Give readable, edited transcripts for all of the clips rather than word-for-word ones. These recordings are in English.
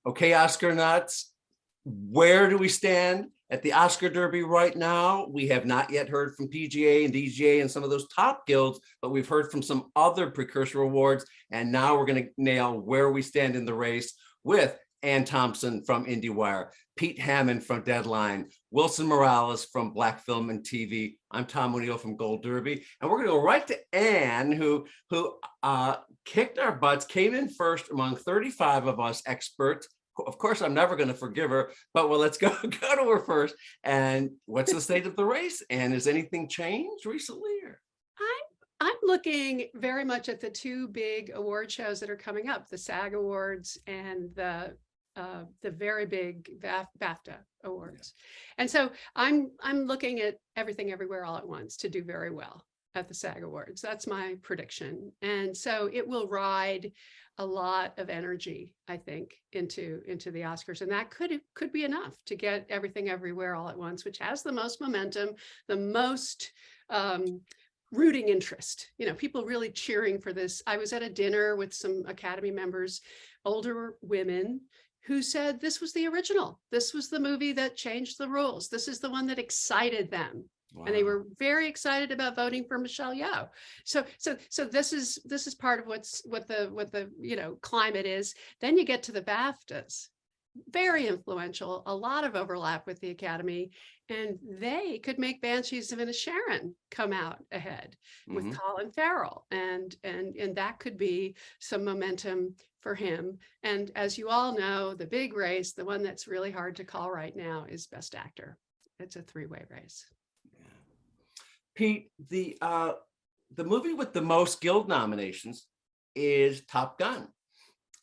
Okay, Oscar nuts, where do we stand at the Oscar Derby right now? We have not yet heard from PGA and DGA and some of those top guilds, but we've heard from some other precursor awards. And now we're going to nail where we stand in the race with Ann Thompson from Indiewire, Pete Hammond from Deadline, Wilson Morales from Black Film and TV. I'm Tom O'Neill from Gold Derby, and we're going to go right to Ann, who kicked our butts, came in first among 35 of us experts. Of course, I'm never going to forgive her, but well, let's go to her first. And what's the state of the race? And has anything changed recently? Or? I'm looking very much at the two big award shows that are coming up, the SAG Awards and the very big BAFTA Awards. And so I'm looking at Everything Everywhere All at Once to do very well at the SAG Awards. That's my prediction. And so it will ride a lot of energy, I think, into the Oscars. And that could be enough to get Everything Everywhere All at Once, which has the most momentum, the most rooting interest, people really cheering for this. I was at a dinner with some Academy members, older women, who said this was the original. This was the movie that changed the rules. This is the one that excited them. Wow. And they were very excited about voting for Michelle Yeoh. So this is part of what the climate is. Then you get to the BAFTAs. Very influential, a lot of overlap with the Academy, and they could make Banshees of Inisherin come out ahead with Colin Farrell, and that could be some momentum for him. And as you all know, the big race, the one that's really hard to call right now, is Best Actor. It's a three-way race. Yeah. Pete, the movie with the most Guild nominations is Top Gun.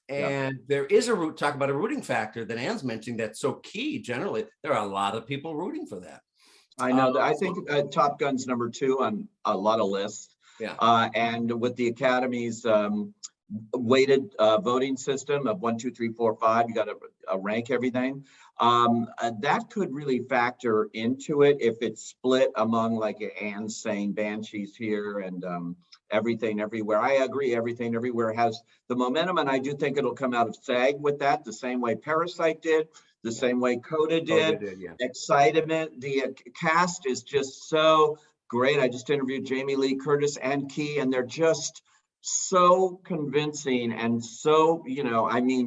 And there is talk about a rooting factor that Ann's mentioning that's so key. Generally, there are a lot of people rooting for that. I know. I think Top Gun's number 2 on a lot of lists. Yeah. And with the Academy's weighted voting system of 1, 2, 3, 4, 5, you got to rank everything. That could really factor into it if it's split among, like Ann's saying, Banshees here and Everything Everywhere. I agree, Everything Everywhere has the momentum, and I do think it'll come out of SAG with that, the same way Parasite did, the same way Cate did. Excitement. The cast is just so great. I just interviewed Jamie Lee Curtis and Key, and they're just so convincing and so,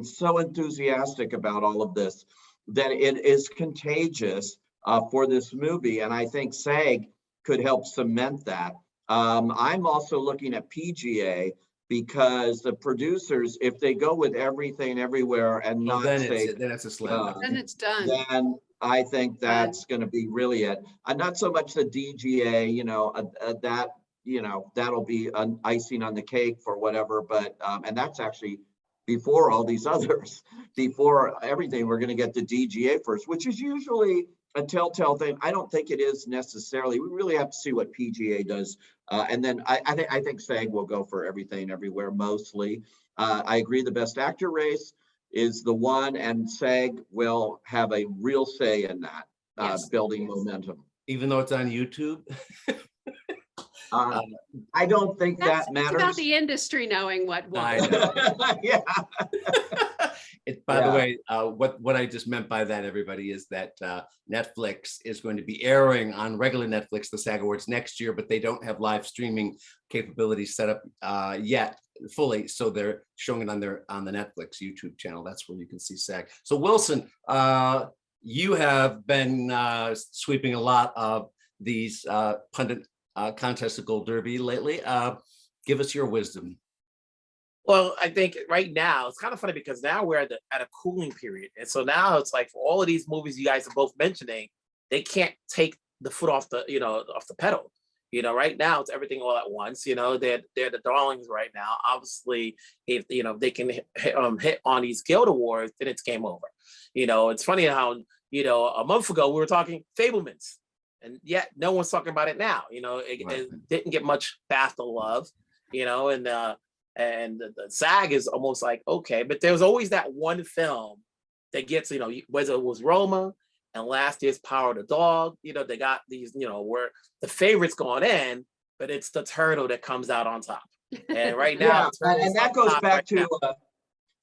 so enthusiastic about all of this that it is contagious for this movie. And I think SAG could help cement that. I'm also looking at PGA because the producers, if they go with Everything Everywhere and not then say, it's a slam. Then it's done. Then I think that's going to be really it. Not so much the DGA, that'll be an icing on the cake for whatever, but and that's actually before all these others. Before everything, we're going to get the DGA first, which is usually a telltale thing. I don't think it is necessarily. We really have to see what PGA does, and then I think SAG will go for Everything Everywhere mostly. I agree. The Best Actor race is the one, and SAG will have a real say in that, building momentum. Even though it's on YouTube. I don't think that matters. It's about the industry knowing what. Yeah. By the way, what I just meant by that, everybody, is that Netflix is going to be airing on regular Netflix the SAG Awards next year, but they don't have live streaming capabilities set up yet fully, so they're showing it on the Netflix YouTube channel. That's where you can see SAG. So Wilson, you have been sweeping a lot of these pundit contests of Gold Derby lately. Give us your wisdom. Well, I think right now it's kind of funny because now we're at a cooling period, and so now it's like for all of these movies you guys are both mentioning, they can't take the foot off the off the pedal. Right now it's Everything All at Once. They're the darlings right now. Obviously, if they can hit on these Guild Awards, then it's game over. It's funny how a month ago we were talking Fabelmans, and yet no one's talking about it now. It didn't get much BAFTA love. And the SAG is almost like, okay, but there's always that one film that gets, whether it was Roma and last year's Power of the Dog, they got these, where the favorites going in, but it's the turtle that comes out on top. And right now, and that goes back to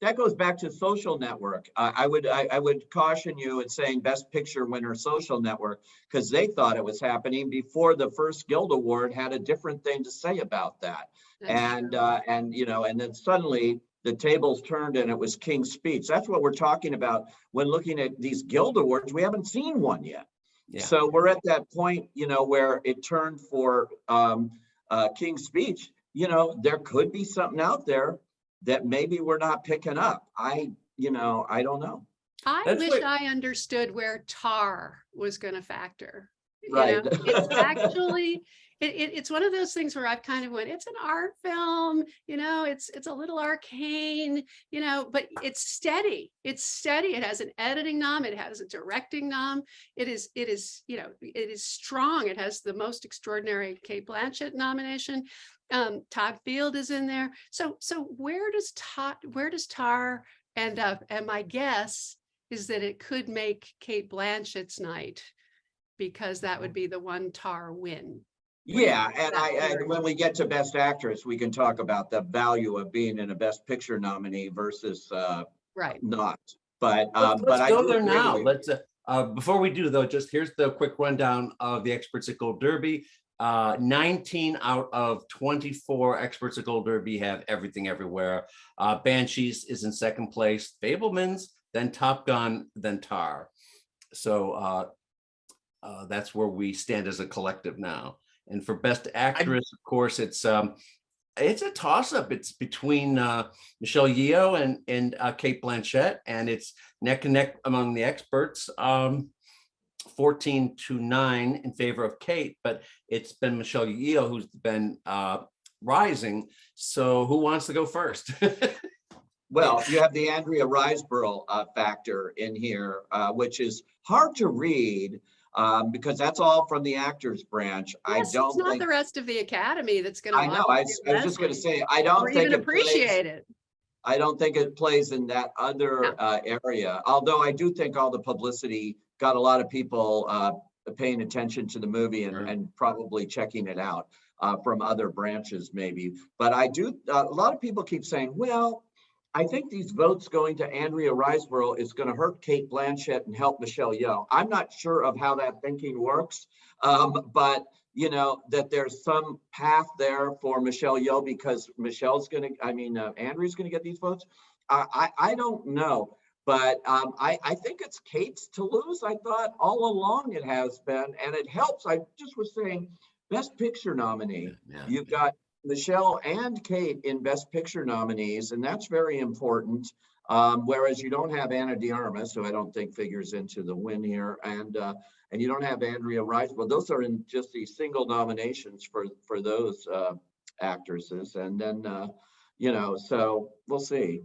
that goes back to Social Network. I would caution you at saying Best Picture winner Social Network, because they thought it was happening before the first Guild Award had a different thing to say about that. And then suddenly the tables turned and it was King's Speech. That's what we're talking about when looking at these Guild Awards. We haven't seen one yet. Yeah. So we're at that point, where it turned for King's Speech. There could be something out there that maybe we're not picking up. I don't know. I wish I understood where tar was going to factor. Right. It's actually, it's one of those things where I've kind of went, it's an art film, it's a little arcane, but it's steady. It's steady. It has an editing nom. It has a directing nom. It is strong. It has the most extraordinary Cate Blanchett nomination. Todd Field is in there. So where does tar end up? And my guess is that it could make Cate Blanchett's night, because that would be the one tar win. Yeah, and when we get to Best Actress, we can talk about the value of being in a Best Picture nominee versus not. But let's go there now. Let's before we do though, just here's the quick rundown of the experts at Gold Derby. 19 out of 24 experts at Gold Derby have Everything Everywhere. Banshees is in second place, Fabelmans, then Top Gun, then Tar. So that's where we stand as a collective now. And for Best Actress, of course, it's a toss-up. It's between Michelle Yeoh and Cate Blanchett, and it's neck and neck among the experts. 14-9 in favor of Cate, but it's been Michelle Yeoh who's been rising. So who wants to go first? Well, you have the Andrea Riseborough factor in here, which is hard to read because that's all from the actors branch. Yes, I don't it's not think the rest of the Academy that's going to. I know. I was just going to say, I don't think it appreciate it. I don't think it plays in that other area. Although I do think all the publicity got a lot of people paying attention to the movie and probably checking it out from other branches maybe. But I do, a lot of people keep saying, well, I think these votes going to Andrea Riseborough is going to hurt Cate Blanchett and help Michelle Yeoh. I'm not sure of how that thinking works, but that there's some path there for Michelle Yeoh because Michelle's going to, Andrea's going to get these votes. I don't know, but I think it's Cate's to lose. I thought all along it has been, and it helps. I just was saying, Best Picture nominee. You've got Michelle and Cate in Best Picture nominees, and that's very important. Whereas you don't have Ana de Armas, who I don't think figures into the win here, and you don't have Andrea Riseborough. Those are in just the single nominations for those actresses, and then so we'll see.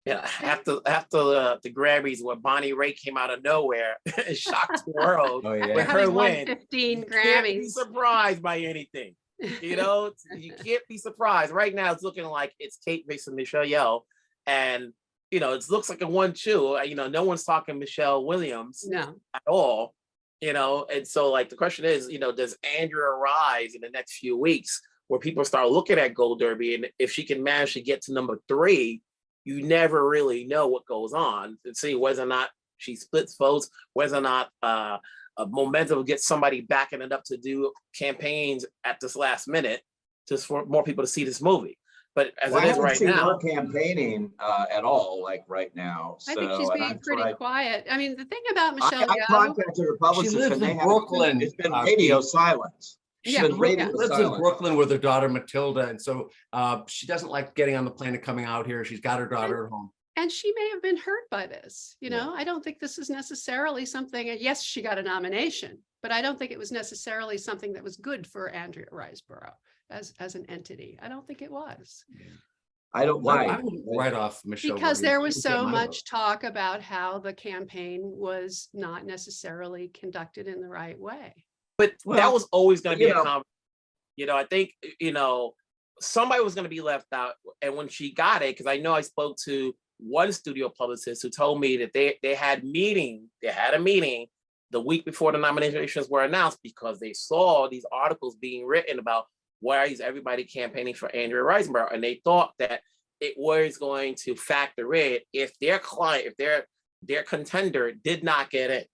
Yeah, after the Grammys, where Bonnie Raitt came out of nowhere and shocked the world with her win. 15 Grammys. Can't be surprised by anything. You can't be surprised. Right now, it's looking like it's Cate versus Michelle Yeoh, and it looks like a 1-2. No one's talking Michelle Williams at all. And so the question is, does Andrea rise in the next few weeks where people start looking at Gold Derby, and if she can manage to get to number 3, you never really know what goes on and see whether or not she splits votes, whether or not a momentum gets somebody backing it up to do campaigns at this last minute, just for more people to see this movie. But as it is right now, campaigning at all, right now. I think she's being pretty quiet. I mean, the thing about Michelle Yeoh, I contacted her publicist, she lives in Brooklyn. It's been radio silence. She lives in Brooklyn with her daughter Matilda, and so she doesn't like getting on the plane and coming out here. She's got her daughter at home. And she may have been hurt by this. I don't think this is necessarily something. Yes, she got a nomination, but I don't think it was necessarily something that was good for Andrea Riseborough as an entity. I don't think it was. I don't why right off Michelle, because there was so much talk about how the campaign was not necessarily conducted in the right way. But that was always going to be a comment. I think somebody was going to be left out, and when she got it, because I know I spoke to one studio publicist who told me that they had a meeting the week before the nominations were announced, because they saw these articles being written about why is everybody campaigning for Andrea Riseborough, and they thought that it was going to factor in if their client, if their contender did not get in.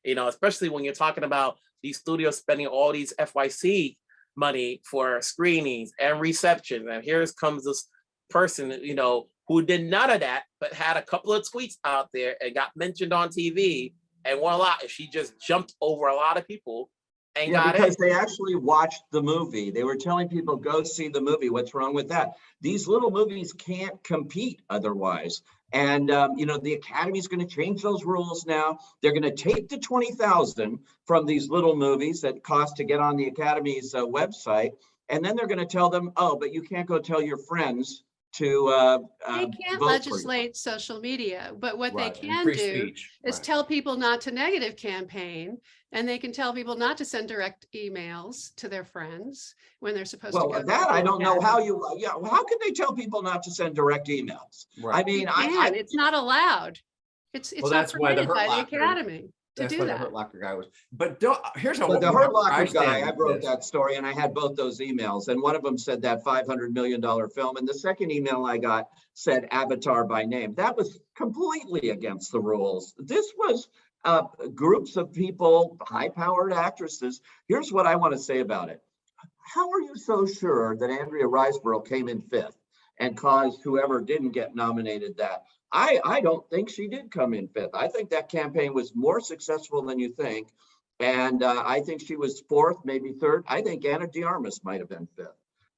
You know, especially when you're talking about these studios spending all these FYC money for screenings and receptions. And here comes this person, you know, who did none of that, but had a couple of tweets out there and got mentioned on TV. And voila, she just jumped over a lot of people and got because in. they actually watched the movie. They were telling people, go see the movie. What's wrong with that? These little movies can't compete otherwise. And, you know, the Academy is going to change those rules now. They're going to take the 20,000 from these little movies that cost to get on the Academy's website. And then they're going to tell them, oh, but you can't go tell your friends to They can't legislate social media, but what they can do is tell people not to negative campaign, and they can tell people not to send direct emails to their friends when they're supposed to go. Well, that I don't know how you, how can they tell people not to send direct emails? Right. I mean, it's not allowed. It's Well, not that's why the permitted by the Hurt Locker- Academy to That's do why the that. Hurt Locker guy was. But here's how. but the Hurt Locker guy, I stand wrote with this. that story and I had both those emails, and one of them said that $500 million film, and the second email I got said Avatar by name. That was completely against the rules. This was groups of people, high-powered actresses. Here's what I want to say about it. How are you so sure that Andrea Riseborough came in 5th and caused whoever didn't get nominated that? I don't think she did come in 5th. I think that campaign was more successful than you think. And I think she was 4th, maybe 3rd. I think Anna de Armas might have been 5th.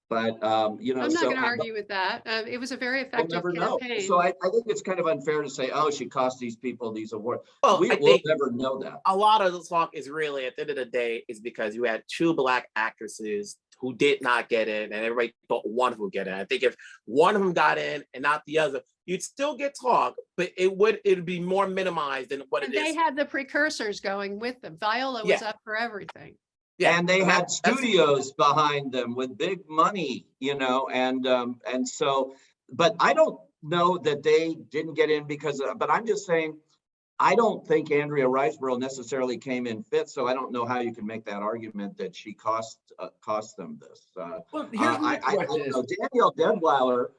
But, you know, I'm not so going to argue with that. It was a very we'll effective never know. campaign. So I think it's kind of unfair to say, oh, she cost these people these awards. Well, We'll never know that. A lot of the talk is really, at the end of the day, is because you had 2 Black actresses who did not get in, and everybody thought one of them would get in. I think if one of them got in and not the other, you'd still get talk, but it'd be more minimized than what And it is. they had the precursors going with them. Viola was up for everything. Yeah, and they had that's studios behind them with big money, you know, and so, but I don't know that they didn't get in because, but I'm just saying, I don't think Andrea Riseborough necessarily came in 5th, so I don't know how you can make that argument that she cost them this. Well, here's my I question don't know. Danielle Deadwyler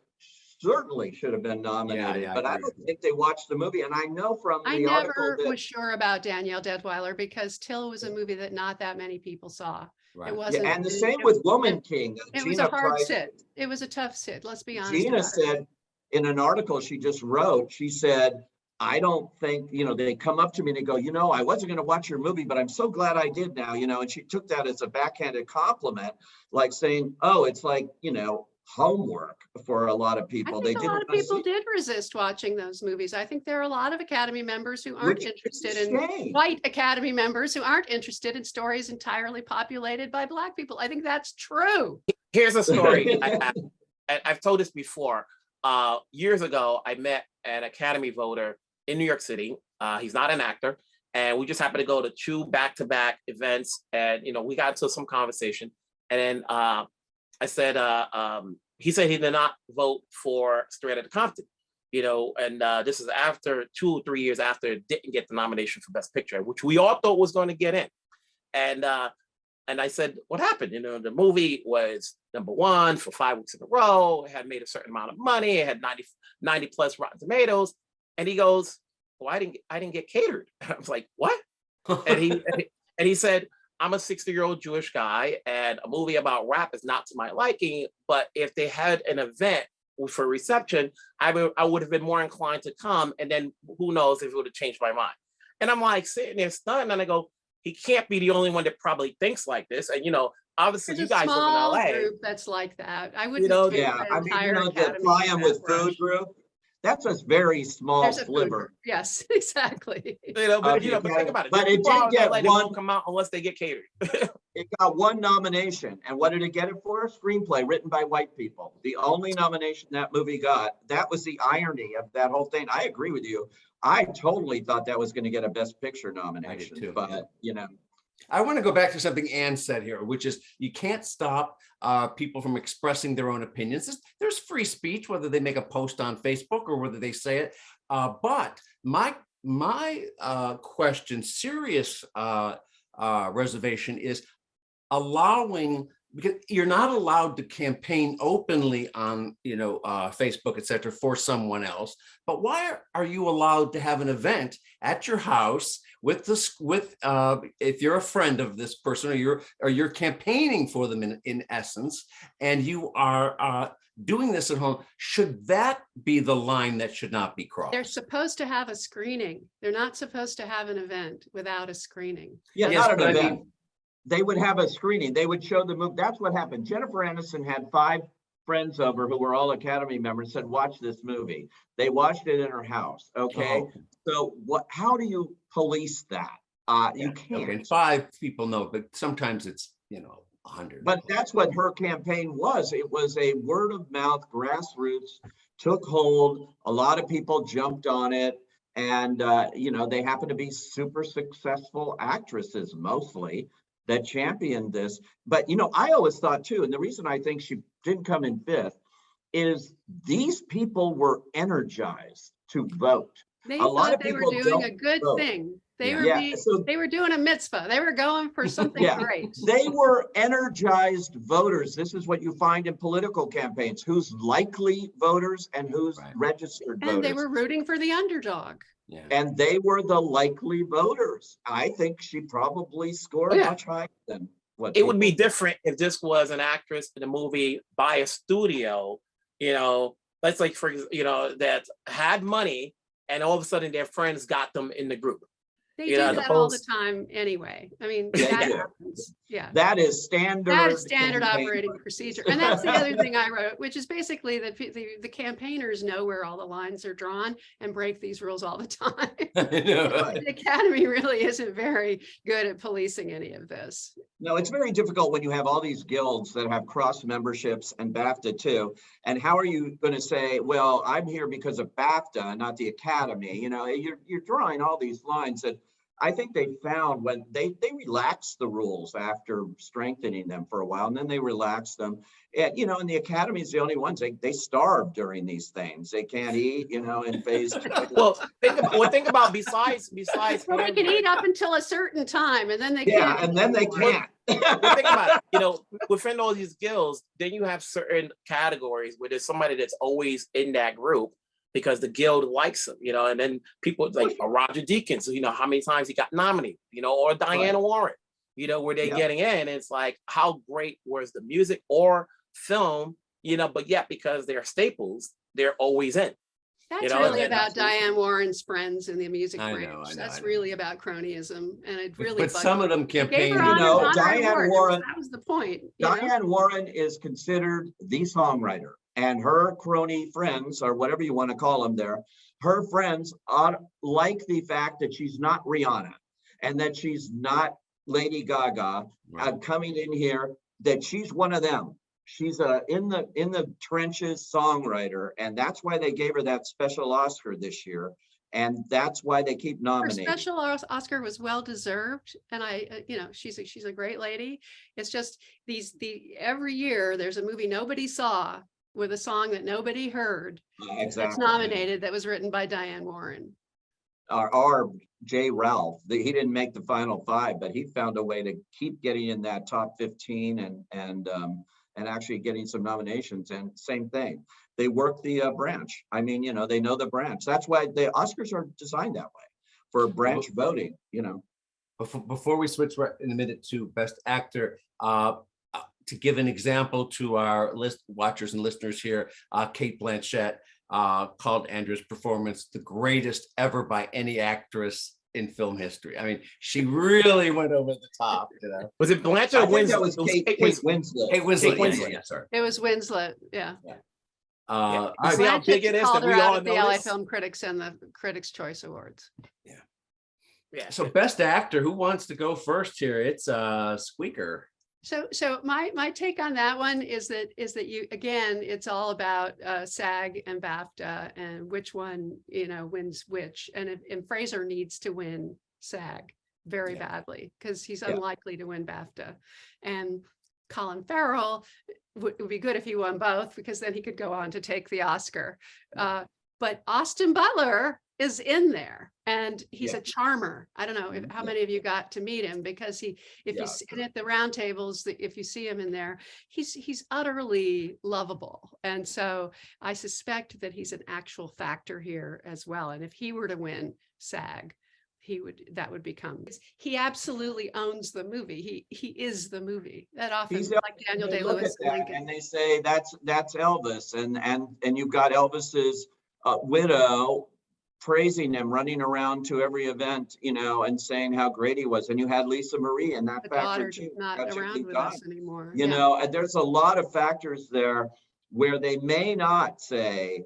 certainly should have been nominated, Yeah, but I don't think they watched the movie. And I know from I the article never that was sure about Danielle Deadwyler because Till was a movie that not that many people saw. Right. It wasn't. and the same with Woman King. It was a hard sit. It was a tough sit. Let's be honest. Gina said in an article she just wrote, she said, I don't think, you know, they come up to me and they go, you know, I wasn't going to watch your movie, but I'm so glad I did now, you know, and she took that as a backhanded compliment, like saying, oh, it's like, you know, homework for a lot of people. I think a lot of people did resist watching those movies. I think there are a lot of Academy members who aren't interested in white Academy members who aren't interested in stories entirely populated by Black people. I think that's true. Here's a story. I've told this before. Years ago, I met an Academy voter in New York City. He's not an actor. And we just happened to go to 2 back-to-back events. And, you know, we got into some conversation. And then I said, he said he did not vote for Straight Outta Compton, you know, and this is after 2 or 3 years after it didn't get the nomination for Best Picture, which we all thought was going to get in. And I said, what happened? You know, the movie was #1 for 5 weeks in a row. It had made a certain amount of money. It had 90 plus Rotten Tomatoes. And he goes, well, I didn't get catered. I was like, what? and he said, I'm a 60-year-old Jewish guy, and a movie about rap is not to my liking. But if they had an event for reception, I would have been more inclined to come. And then who knows if it would have changed my mind. And I'm like sitting there stunned, and I go, he can't be the only one that probably thinks like this. And, you know, obviously you guys live in LA. Group that's like that. I wouldn't. You know, I mean, you know, the Fly 'em with Food group. That's a very small sliver. Yes, exactly. You know, but think about it. But it did get one. Won't come out unless they get catered. It got 1 nomination, and what did it get it for? A screenplay written by white people. The only nomination that movie got. That was the irony of that whole thing. I agree with you. I totally thought that was going to get a Best Picture nomination, too, but you know. I want to go back to something Ann said here, which is you can't stop people from expressing their own opinions. There's free speech, whether they make a post on Facebook or whether they say it. But my question, serious reservation is allowing because you're not allowed to campaign openly on, Facebook, et cetera, for someone else. But why are you allowed to have an event at your house with if you're a friend of this person, or you're campaigning for them in essence, and you are doing this at home? Should that be the line that should not be crossed? They're supposed to have a screening. They're not supposed to have an event without a screening. Yeah, Yes, not but an I event. mean- They would have a screening. They would show the movie. That's what happened. Jennifer Aniston had 5 friends over who were all Academy members, said, watch this movie. They watched it in her house. Okay. Oh. So how do you police that? You can't. Okay, 5 people know, but sometimes it's 100. But that's what her campaign was. It was a word of mouth, grassroots, took hold. A lot of people jumped on it. And, they happen to be super successful actresses mostly that championed this. But, I always thought too, and the reason I think she didn't come in 5th is these people were energized to vote. They A lot thought of they were people doing a don't good vote. thing. They Yeah. were doing a mitzvah. They were going for something Yeah. great. They were energized voters. This is what you find in political campaigns: who's likely voters and who's Right. registered And voters. they were rooting for the underdog. Yeah. And they were the likely voters. I think she probably scored Oh, yeah. much higher than what It would be people- different if this was an actress in a movie by a studio, let's like that had money, and all of a sudden their friends got them in the group. They You do know, that all the opposed- time anyway. I mean, Yeah, that yeah. happens. Yeah. That is standard. That is standard campaign operating practice. procedure. And that's the other thing I wrote, which is basically that the campaigners know where all the lines are drawn and break these rules all the time. I know. The Academy really isn't very good at policing any of this. No, it's very difficult when you have all these guilds that have cross memberships and BAFTA too. And how are you going to say, well, I'm here because of BAFTA, not the Academy? You're drawing all these lines that I think they found when they relaxed the rules after strengthening them for a while, and then they relaxed them. And, and the Academy is the only ones, they starve during these things. They can't eat, in phase 2. Well, think about besides. Well, they can eat up until a certain time and then they Yeah, can't. and then they anymore. can't. Well, think about it, within all these guilds, then you have certain categories where there's somebody that's always in that group because the guild likes them, and then people like Roger Deakins, how many times he got nominated, or Diana Warren, were they getting in? It's like, how great was the music or film, but yet because they're staples, they're always in. That's know, really and about Diane Warren's friends in the music I know, branch. I know, That's I know. really about cronyism, and it really. But bugged some of me. them They gave campaign. her honor Diane award. Warren- That was the point. you know? Diane Warren is considered the songwriter, and her crony friends, or whatever you want to call them there, her friends like the fact that she's not Rihanna and that she's not Lady Gaga coming in here, that she's one of them. She's in the trenches songwriter, and that's why they gave her that special Oscar this year. And that's why they keep Her nominating. special Oscar was well deserved, and she's a great lady. It's just every year there's a movie nobody saw with a song that nobody heard that's Exactly. nominated that was written by Diane Warren. Our J. Ralph, he didn't make the final 5, but he found a way to keep getting in that top 15 and actually getting some nominations. And same thing, they work the branch. I mean, they know the branch. That's why the Oscars are designed that way, for branch voting. Before we switch right in a minute to Best Actor, to give an example to our watchers and listeners here, Cate Blanchett called Andrea's performance the greatest ever by any actress in film history. I mean, she really went over the top. Was it Blanchett I or think Winslet? that was Kate Winslet. Kate Winslet. Winslet. Yeah, sorry. It was Winslet, yeah. All You see right, how big it is Called that her we out all at the LA notice? Film Critics and the Critics' Choice Awards. Yeah. so Best Actor, who wants to go first here? It's Squeaker. So my take on that one is that it's all about SAG and BAFTA and which one wins which, and Frasier needs to win SAG very badly because he's unlikely to win BAFTA, and Colin Farrell would be good if he won both because then he could go on to take the Oscar. But Austin Butler is in there, and he's Yeah. a charmer. I don't know how Yeah. many of you got to meet him, because if Yeah. you sit at the round tables, if you see him in there, he's utterly lovable. And so I suspect that he's an actual factor here as well. And if he were to win SAG, that would become, he absolutely owns the movie. He is the movie. That often, He's like Daniel They look Day-Lewis at that Lincoln. and they say that's Elvis, and you've got Elvis's widow praising him, running around to every event, and saying how great he was. And you had Lisa Marie in that The factor daughter too. not Tragically around with died. us anymore. And there's a lot of factors there where they may not say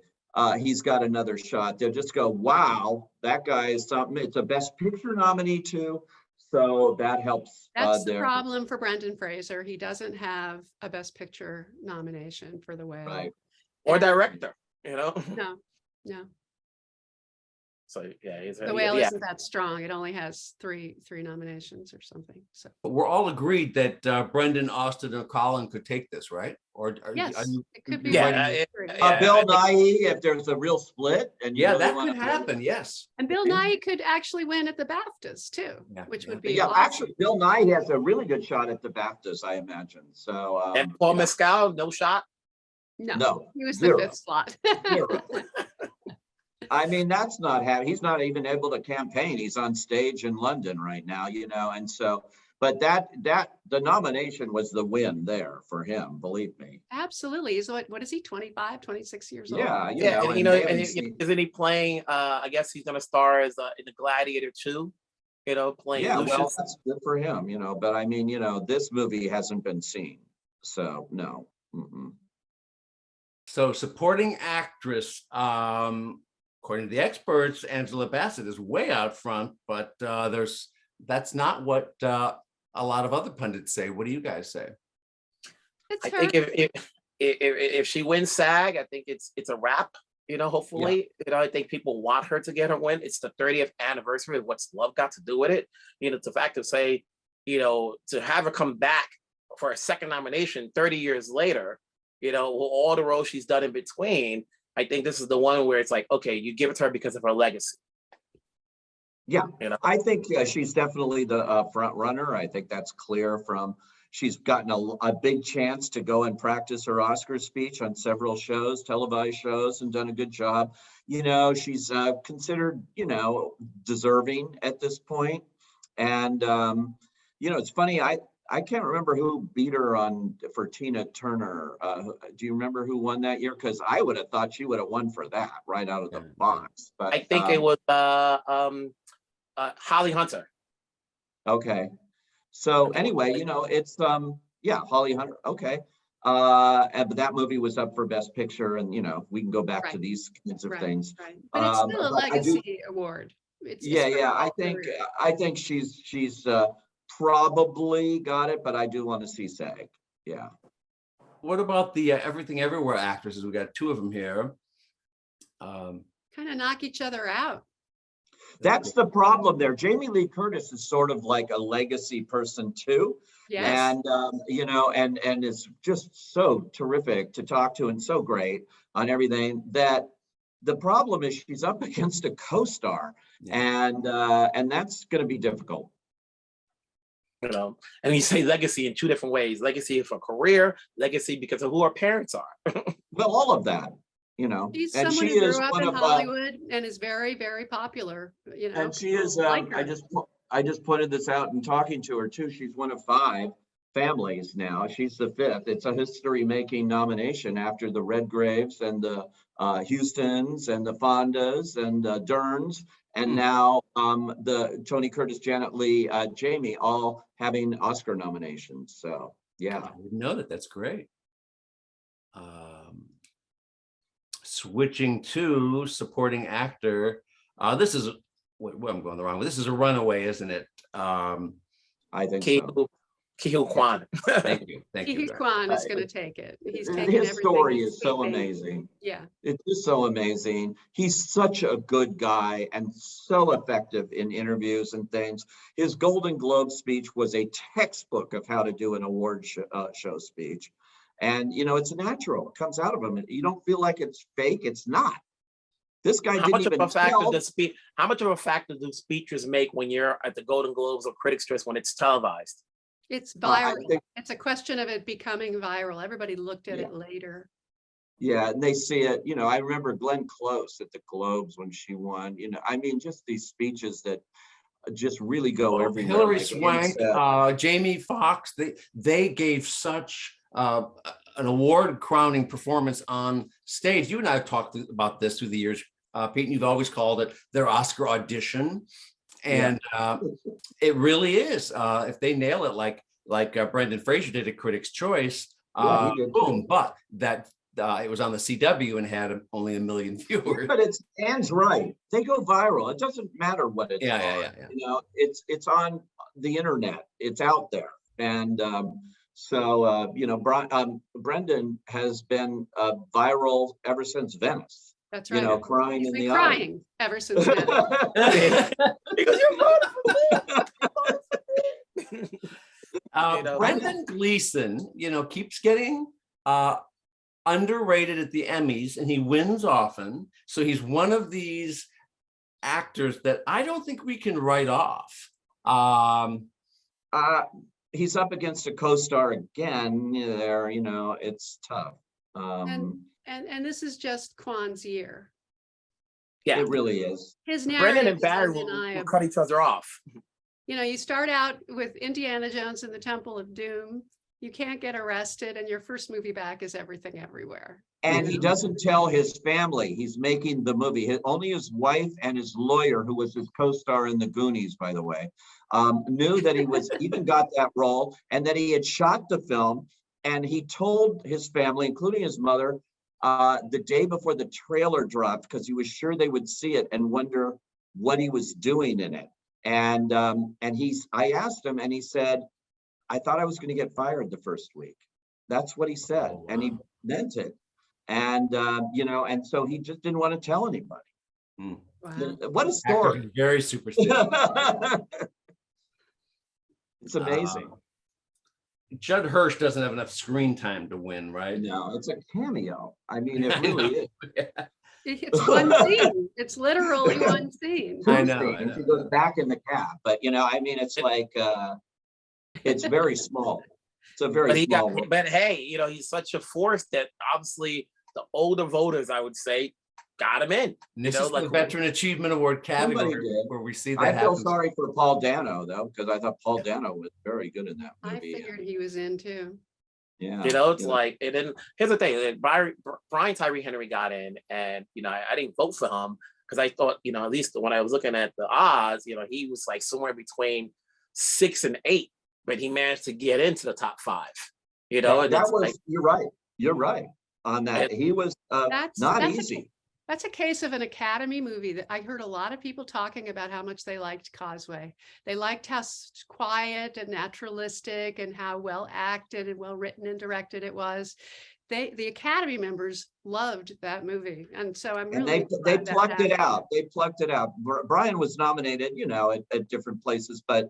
he's got another shot. They'll just go, wow, that guy is something. It's a Best Picture nominee too. So that helps. That's the there. problem for Brendan Fraser. He doesn't have a Best Picture nomination for The Whale. Right. Or And- director, No. So yeah, The Whale isn't that strong. It only has three nominations or something. So But we're all agreed that Brendan, Austin, or Colin could take this, right? Or yes, it could be. you're one writing- of the three. yeah. Bill I think- Nighy, if there's a real split, and you Yeah, really that wanna could put- happen. Yes. And Bill Nighy could actually win at the BAFTAs too, Yeah, which yeah. would be Yeah, awesome. actually, Bill Nighy has a really good shot at the BAFTAs, I imagine. So And Paul yeah. Mescal, no shot. No, He was zero. the fifth slot. Zero. I mean, that's not having, he's not even able to campaign. He's on stage in London right now, and so, but the nomination was the win there for him, believe me. Absolutely. He's what is he, 25, 26 years old? Yeah, Yeah, and and they haven't and seen- isn't he playing? I guess he's gonna star as in the Gladiator 2. Playing yeah, well, Lucius. that's good for him, but I mean, this movie hasn't been seen, so no. Mm-mm. So supporting actress, according to the experts, Angela Bassett is way out front, but that's not what a lot of other pundits say. What do you guys say? It's I her. think if she wins SAG, I think it's a wrap. Hopefully, I think people want her to get her win. It's the 30th anniversary. What's love got to do with it? The fact of say, to have her come back for a second nomination 30 years later, all the roles she's done in between. I think this is the one where it's like, okay, you give it to her because of her legacy. Yeah, I think she's definitely the front runner. I think that's clear from. She's gotten a big chance to go and practice her Oscar speech on several shows, televised shows, and done a good job. She's considered, deserving at this point. And, it's funny, I can't remember who beat her for Tina Turner. Do you remember who won that year? Because I would have thought she would have won for that right out of the box. But I think it was Holly Hunter. Okay. So anyway, it's Holly Hunter. Okay. But that movie was up for Best Picture, and we can go back to these kinds of things. Right. But it's still a but I do- legacy award. It's Yeah. for I think she's probably got it, but I do want to see SAG. Yeah. What about the Everything Everywhere actresses? We got two of them here. kind of knock each other out. That's the problem there. Jamie Lee Curtis is sort of like a legacy person too. Yes. And and it's just so terrific to talk to and so great on everything that the problem is she's up against a co-star, and that's going to be difficult. And you say legacy in two different ways: legacy for career, legacy because of who her parents are. Well, all of that, She's and someone she who is grew up one in of Hollywood and is very, very popular. and she is. people like her. I just pointed this out in talking to her too. She's one of 5 families now. She's the 5th. It's a history-making nomination after the Redgraves and the Houstons and the Fondas and Derns, and now the Tony Curtis, Janet Leigh, Jamie, all having Oscar nominations. So yeah, I didn't know that. That's great. Switching to supporting actor. This is I'm going the wrong way. This is a runaway, isn't it? I think so. Ki-Hoo Kwan. Thank you. Ki-Hoo Kwan is going to take it. He's taking His everything story he's is so sweeping. amazing. Yeah. It's just so amazing. He's such a good guy and so effective in interviews and things. His Golden Globe speech was a textbook of how to do an award show speech. And, it's natural. It comes out of him. You don't feel like it's fake. It's not. This guy How didn't much of even a factor tell. does how much of a factor do speeches make when you're at the Golden Globes or Critics' Choice when it's televised? It's I viral. think, It's a question of it becoming viral. Everybody looked at Yeah. it later. yeah, and they see it, I remember Glenn Close at the Globes when she won, I mean, just these speeches that just really go everywhere. Hillary like Ann Swank, said. Jamie Foxx, they gave such an award crowning performance on stage. You and I have talked about this through the years, Pete, and you've always called it their Oscar audition. And it really is. If they nail it like Brendan Fraser did at Critics' Choice, Yeah, he did. boom, but that it was on the CW and had only 1 million viewers. But Ann's right. They go viral. It doesn't matter what it's on. Yeah. It's on the internet. It's out there. And Brendan has been viral ever since Venice. That's right. Crying He's in been the crying ever since then. Because you're Brendan Gleeson, keeps getting underrated at the Emmys, and he wins often. So he's one of these actors that I don't think we can write off. He's up against a co-star again. There, it's tough. And this is just Kwan's year. Yeah, it really is. His narrative Brendan and is Barry will undeniable. cut each other off. You start out with Indiana Jones and the Temple of Doom. You can't get arrested, and your first movie back is Everything Everywhere. And he doesn't tell his family he's making the movie. Only his wife and his lawyer, who was his co-star in The Goonies, by the way, knew that he was even got that role and that he had shot the film. And he told his family, including his mother, the day before the trailer dropped, because he was sure they would see it and wonder what he was doing in it. And I asked him, and he said, I thought I was going to get fired the first week. That's what he said. Oh, wow. And he meant it. And, and so he just didn't want to tell anybody. Wow. What a story. Actors are very superstitious. It's amazing. Judd Hirsch doesn't have enough screen time to win, right? No, it's a cameo. I mean, it really is. It's one scene. It's literally one scene. I know. He goes back in the cab, but it's like it's very small. It's a very small role. But hey, he's such a force that obviously the older voters, I would say, got him in. And this is the Veteran Achievement Award category where we see that I feel happen. sorry for Paul Dano though, because I thought Paul Dano was very good in that movie. I figured he was in too. Yeah. It's like, and then here's the thing: Brian Tyree Henry got in, and I didn't vote for him because I thought, at least when I was looking at the odds, he was like somewhere between 6 and 8, but he managed to get into the top 5. And that was you're right on that. He was not easy. That's a case of an Academy movie that I heard a lot of people talking about how much they liked Causeway. They liked how quiet and naturalistic and how well acted and well written and directed it was. The Academy members loved that movie. And so I'm really they plucked it out. They plucked it out. Brian was nominated, at different places, but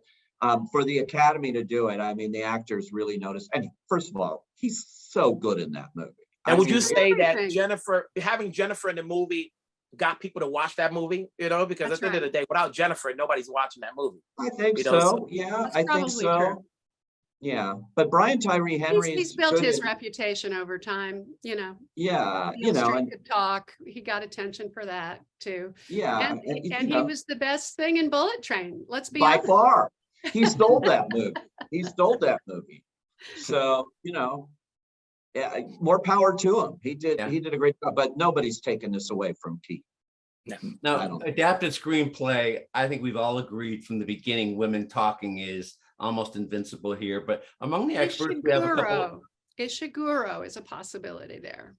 for the Academy to do it, I mean, the actors really noticed. And first of all, he's so good in that movie. And would you say that having Jennifer in the movie got people to watch that movie? Because at the end of the day, without Jennifer, nobody's watching that movie. I think so. Yeah, I think so. True. Yeah, but Brian Tyree Henry he's built his reputation over time. Yeah, and could talk. He got attention for that too. Yeah, and he was the best thing in Bullet Train. Let's be by honest. far. He stole that movie. So yeah, more power to him. He did a great job, but nobody's taken this away from Cate. Now, adapted screenplay, I think we've all agreed from the beginning, women talking is almost invincible here. But among the experts, we have a couple. Ishiguro is a possibility there.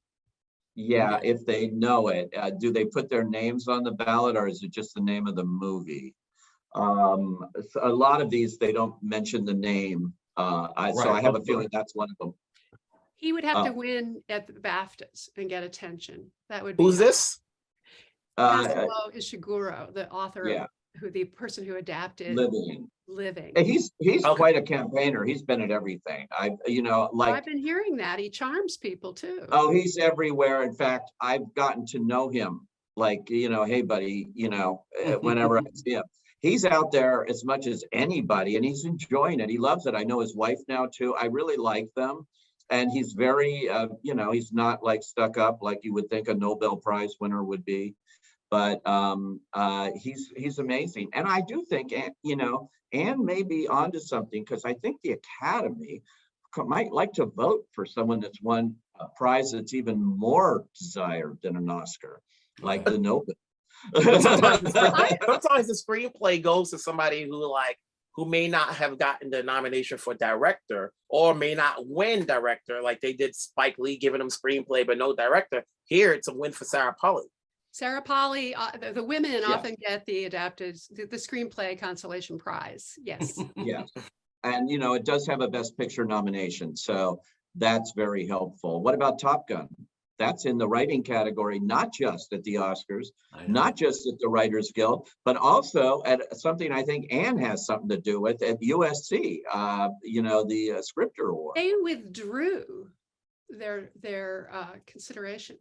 Yeah, if they know it. Do they put their names on the ballot, or is it just the name of the movie? A lot of these, they don't mention the name. So I have a feeling that's one of them. He would have to win at the BAFTAs and get attention. That would be. Who's this? Kazuo Ishiguro, the author, the person who adapted Living. And he's quite a campaigner. He's been at everything. I've been hearing that he charms people too. Oh, he's everywhere. In fact, I've gotten to know him like, hey buddy, whenever I see him. He's out there as much as anybody, and he's enjoying it. He loves it. I know his wife now too. I really like them. And he's very, he's not like stuck up like you would think a Nobel Prize winner would be. But he's amazing. And I do think, Anne may be onto something, because I think the Academy might like to vote for someone that's won a prize that's even more desired than an Oscar, like the Nobel. Sometimes the screenplay goes to somebody who may not have gotten the nomination for director, or may not win director, like they did Spike Lee giving him screenplay but no director. Here it's a win for Sarah Polley. Sarah Polley, the women often get the screenplay consolation prize. Yes. Yeah. And, it does have a Best Picture nomination. So that's very helpful. What about Top Gun? That's in the writing category, not just at the Oscars, not just at the Writers Guild, but also at something I think Anne has something to do with at USC, the Scripter Award. They withdrew their consideration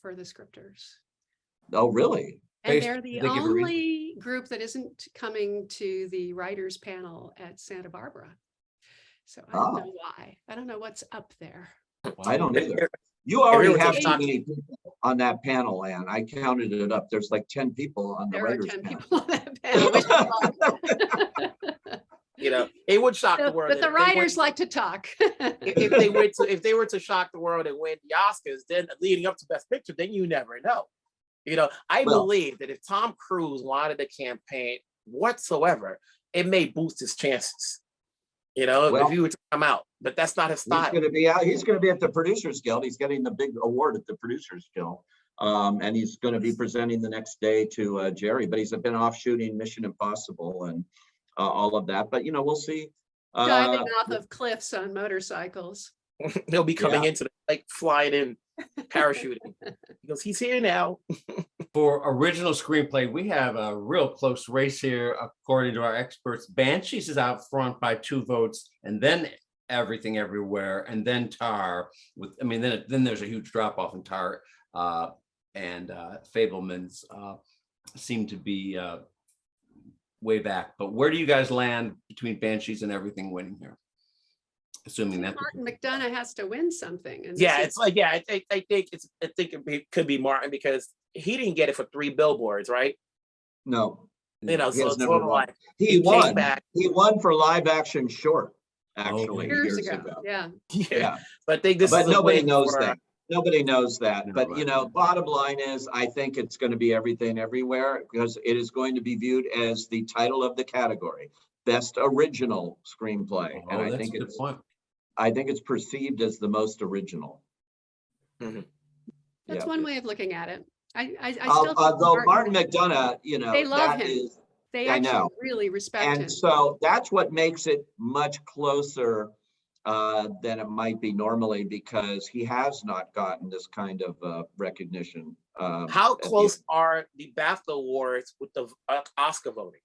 for the scriptors. Oh, really? And they're the only group that isn't coming to the writers panel at Santa Barbara. So I don't know why. I don't know what's up there. I don't either. You already have too many people on that panel, Anne. I counted it up. There's like 10 people on the writers panel. There are 10 people on that panel. It would shock the world. But the writers like to talk. if they were to shock the world and win the Oscars, then leading up to Best Picture, then you never know. I believe that if Tom Cruise wanted a campaign whatsoever, it may boost his chances. If he were to come out, but that's not his style. He's going to be out. He's going to be at the Producers Guild. He's getting the big award at the Producers Guild, and he's going to be presenting the next day to Jerry. But he's been off shooting Mission Impossible and all of that. But we'll see. Diving off of cliffs on motorcycles. He'll be coming into the lake, flying in, parachuting. He goes, he's here now. For original screenplay, we have a real close race here, according to our experts. Banshees is out front by 2 votes, and then Everything Everywhere, and then Tar. Then there's a huge drop off in Tar, and Fabelmans seem to be way back. But where do you guys land between Banshees and Everything winning here? Assuming that Martin McDonagh has to win something. And I think it could be Martin, because he didn't get it for 3 billboards, right? No. So it's sort of like he won. He won for live action short, actually, years ago. Yeah. But I think this but is nobody knows that. Nobody knows that. But bottom line is, I think it's going to be Everything Everywhere, because it is going to be viewed as the title of the category, Best Original Screenplay, and I think it's perceived as the most original. Mm-hmm. That's one way of looking at it. I still though Martin McDonagh, they love him. They actually really respect him. And so that's what makes it much closer than it might be normally, because he has not gotten this kind of recognition. How close are the BAFTA awards with the Oscar voting?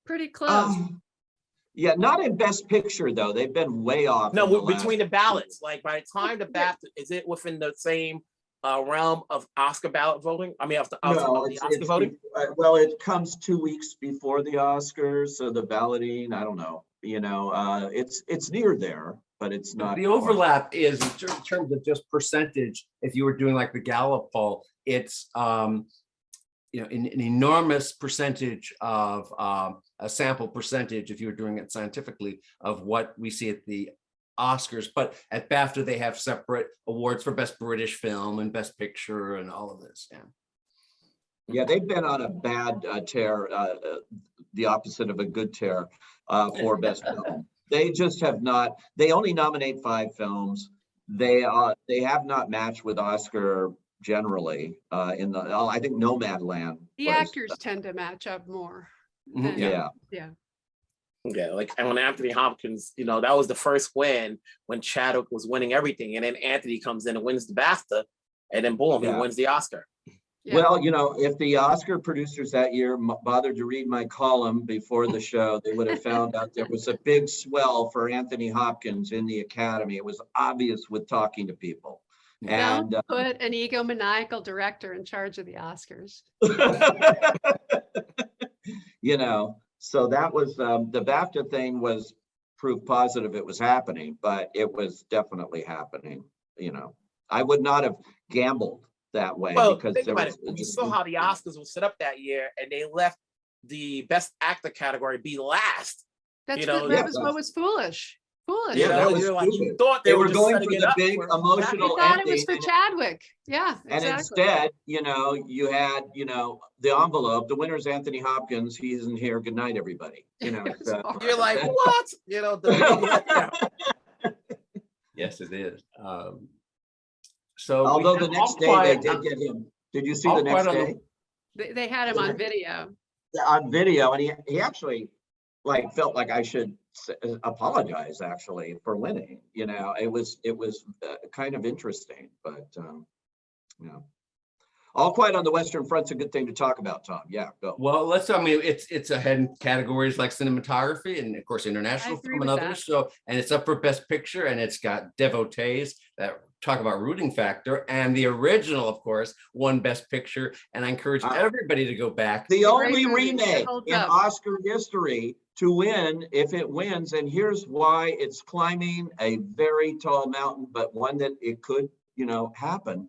Pretty close. Yeah, not in Best Picture though. They've been way off. No, between the ballots. Like by the time the BAFTA, is it within the same realm of Oscar ballot voting? I mean, of the Oscar voting? Well, it comes 2 weeks before the Oscars, so the balloting, I don't know. It's near there, but it's not. The overlap is in terms of just percentage. If you were doing like the Gallup poll, it's an enormous percentage of a sample percentage, if you were doing it scientifically, of what we see at the Oscars. But at BAFTA, they have separate awards for Best British Film and Best Picture and all of this. Yeah, they've been on a bad tear, the opposite of a good tear for Best Film. They just have not. They only nominate 5 films. They have not matched with Oscar generally in the. I think Nomadland. The actors tend to match up more. Yeah. Like when Anthony Hopkins, that was the first win when Chadwick was winning everything, and then Anthony comes in and wins the BAFTA, and then boom, he wins the Oscar. Yeah. Well, if the Oscar producers that year bothered to read my column before the show, they would have found out there was a big swell for Anthony Hopkins in the Academy. It was obvious with talking to people. And Don't put an egomaniacal director in charge of the Oscars. you know, so that was the BAFTA thing was proof positive it was happening, but it was definitely happening. You know, I would not have gambled that way Well, because think there about was it. You just saw how the Oscars were set up that year, and they left the best actor category be last. That's You know, that yeah, was what was foolish. Foolish. Yeah, that was you're like, you stupid. thought They they were just going setting for it the up big for emotional You thought it ending, was for Chadwick. Yeah, and exactly. instead, you know, you had, you know, the envelope. The winner's Anthony Hopkins. He isn't here. Good night, everybody. You know, It was so, horrible. You're like, what? You know, yeah. Yes, it is. So we although have the next all day quiet they on- did get him. Did you see all the next quiet on day? They had him on video. On video, and he actually like felt like I should apologize actually for winning. You know, it was kind of interesting, but you know, all quiet on the Western Front's a good thing to talk about, Tom. Yeah, go. Well, I mean, it's ahead in categories like cinematography and of course international agree film and with others. So, and it's up for Best Picture, and it's got devotees that talk about rooting factor, and the original, of course, won Best Picture. And I encourage everybody to go back. The a great only movie. It remake holds in up. Oscar history to win, if it wins, and here's why: it's climbing a very tall mountain, but one that it could, you know, happen.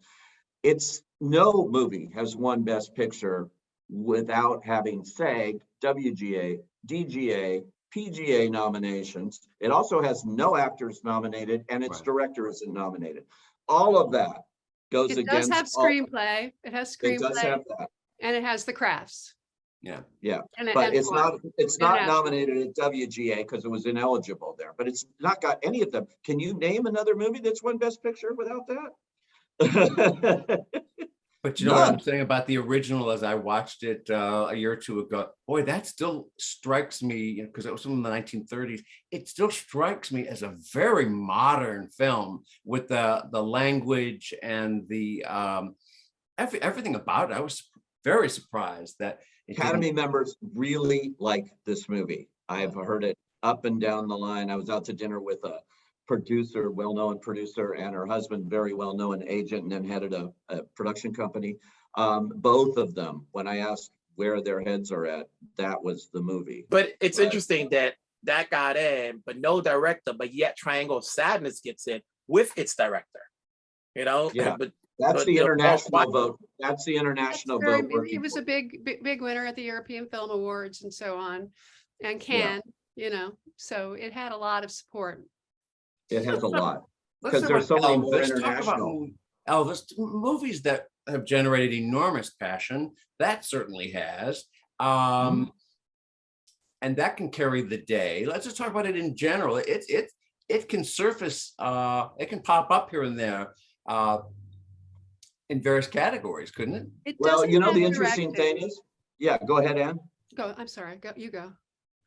It's no movie has won Best Picture without having SAG, WGA, DGA, PGA nominations. It also has no actors nominated, and its Right. director isn't nominated. All of that goes It does against. have screenplay. It has It does screenplay, have that. and it has the crafts. Yeah. Yeah, And it- but and it's form. not International. nominated at WGA because it was ineligible there. But it's not got any of them. Can you name another movie that's won Best Picture without that? But you know what I'm None. saying about the original as I watched it a year or two ago? Boy, that still strikes me, because it was from the 1930s. It still strikes me as a very modern film with the language and the everything about it. I was very surprised that it Academy didn't. members really like this movie. I've heard it up and down the line. I was out to dinner with a producer, well-known producer, and her husband, very well-known agent, and then headed a production company. Both of them, when I asked where their heads are at, that was the movie. But it's Right. interesting that got in, but no director, but yet Triangle of Sadness gets in with its director. You know, Yeah. but That's the you know, international vote. That's the international vote. It was a big winner at the European Film Awards and so on, and Cannes. You know, so it had a lot of support. It has a lot. Let's Because talk there's so about many more Elvis. Talk about international. Elvis, movies that have generated enormous passion. That certainly has. And that can carry the day. Let's just talk about it in general. It can surface, it can pop up here and there in various categories, couldn't it? It Well, doesn't you know, have the interesting directing. thing is, yeah, go ahead, Ann. Go. I'm sorry. Go. You go.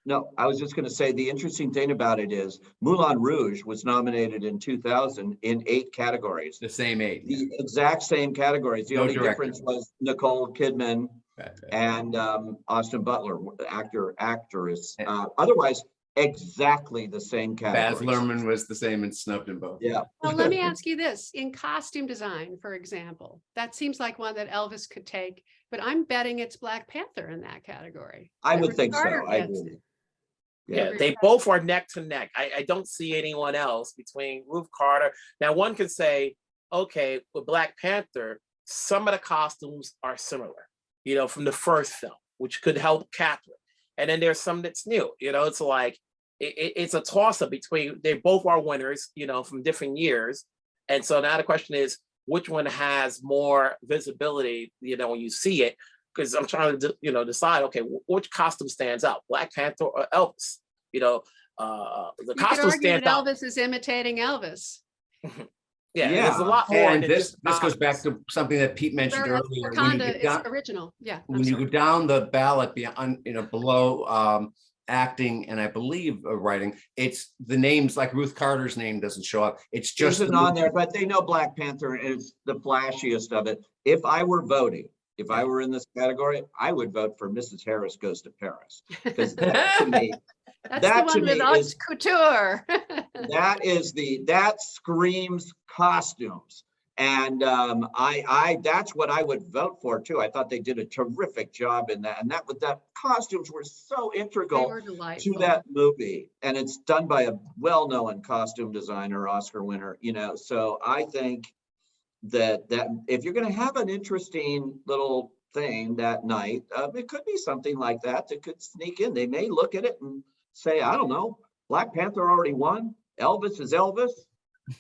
No, I was just going to say the interesting thing about it is Moulin Rouge was nominated in 2000 in 8 categories. The same age. The exact same categories. The No only director. difference was Nicole Kidman Right. and Austin Butler, actress. Otherwise, exactly the same Baz categories. Luhrmann was the same and snubbed in both. Yeah. Well, let me ask you this: in costume design, for example, that seems like one that Elvis could take, but I'm betting it's Black Panther in that category. I That would Rick think so. Carter I gets agree. it. yeah, Every they time. both are neck to neck. I don't see anyone else between Ruth Carter. Now, one could say, okay, with Black Panther, some of the costumes are similar, you know, from the first film, which could help Catherine. And then there's some that's new, you know, it's like, it's a toss up between, they both are winners, you know, from different years. And so now the question is, which one has more visibility, you know, when you see it? Because I'm trying to, you know, decide, okay, which costume stands out, Black Panther or Elvis? You know, the You could costume argue stands that out. Elvis is imitating Elvis. Yeah, Yeah. there's a lot more. And than this just goes back to something that Pete mentioned Whereas earlier. When you Wakanda get is down, original. Yeah. I'm when you sorry. go down the ballot beyond, you know, below acting and I believe writing, it's the names like Ruth Carter's name doesn't show up. It's just Isn't the on movie. there, but they know Black Panther is the flashiest of it. If I were voting, if I were in this category, I would vote for Mrs. Harris Goes to Paris. Because that to me, That's that the to one me with haute is couture. that screams costumes. And that's what I would vote for too. I thought they did a terrific job in that, and that costumes were so They integral were to delightful. that movie, and it's done by a well-known costume designer, Oscar winner. So I think that if you're going to have an interesting little thing that night, it could be something like that could sneak in. They may look at it and say, I don't know, Black Panther already won. Elvis is Elvis.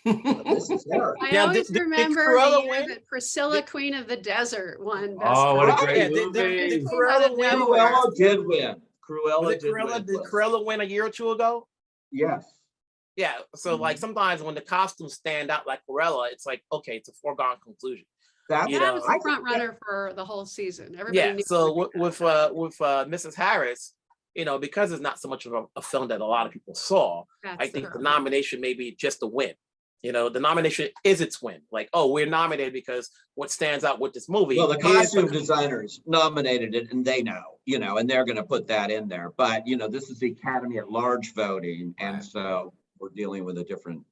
This is her. I Now, always did remember Cruella the year win? that Priscilla, Queen of the Desert, won Best Oh, what a Picture. great Yeah, movie. did Cruella win? Cruella did win. Was it Cruella? Did Cruella win a year or two ago? Yes. Yeah. So like sometimes when the costumes stand out like Cruella, it's like, okay, it's a foregone conclusion. That You That know, was I the think front runner for the whole season. Everybody Yeah. knew it So would be with Mrs. Harris, because it's not so much of a film that a lot of people saw, That's I the think the problem. nomination may be just a win. The nomination is its win. Like, oh, we're nominated because what stands out with this movie. Well, the is costume designers nominated it, and they know, and they're going to put that in there. But this is the Academy at large voting, and Right. so we're dealing with a different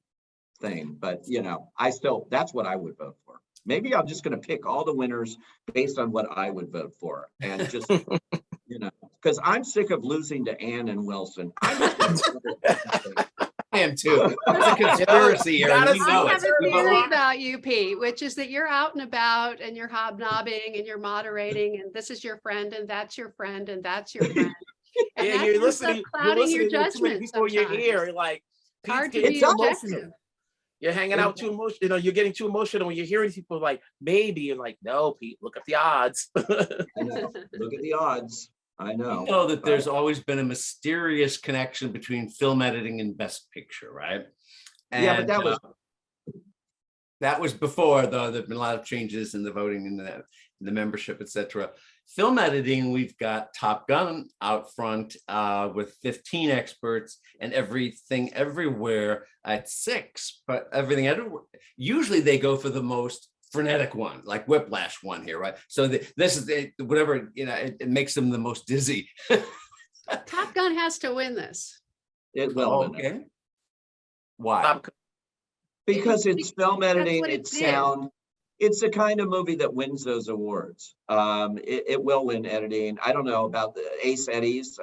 thing. But that's what I would vote for. Maybe I'm just going to pick all the winners based on what I would vote for, and just because I'm sick of losing to Ann and Wilson. I'm just gonna I am too. It's a conspiracy here, and we know I it. have a But theory about you, Pete, which is that you're out and about and you're hobnobbing and you're moderating, and this is your friend and that's your friend and that's your friend. And Yeah, that you're ends up listening. You're clouding your listening to too many judgment people in your sometimes. ear. You're like, Pete's Hard to getting be It's too objective. emotional. You're hanging out too emotional. You're getting too emotional when you're hearing people like maybe and like, no, Pete, look at the odds. I know. Look at the odds. I know. You know that there's always been a mysterious connection between film editing and Best Picture, right? Yeah, but that was that was before, though. There've been a lot of changes in the voting and the membership, etc. Film editing, we've got Top Gun out front with 15 experts and Everything Everywhere at 6. But Everything Everywhere, usually they go for the most frenetic one, like Whiplash one here, right? So this is whatever, it makes them the most dizzy. Top Gun has to win this. it will win it. Okay. Why? Because it's film editing, what it it's did. sound. It's the kind of movie that wins those awards. It will win editing. I don't know about the Ace Eddies,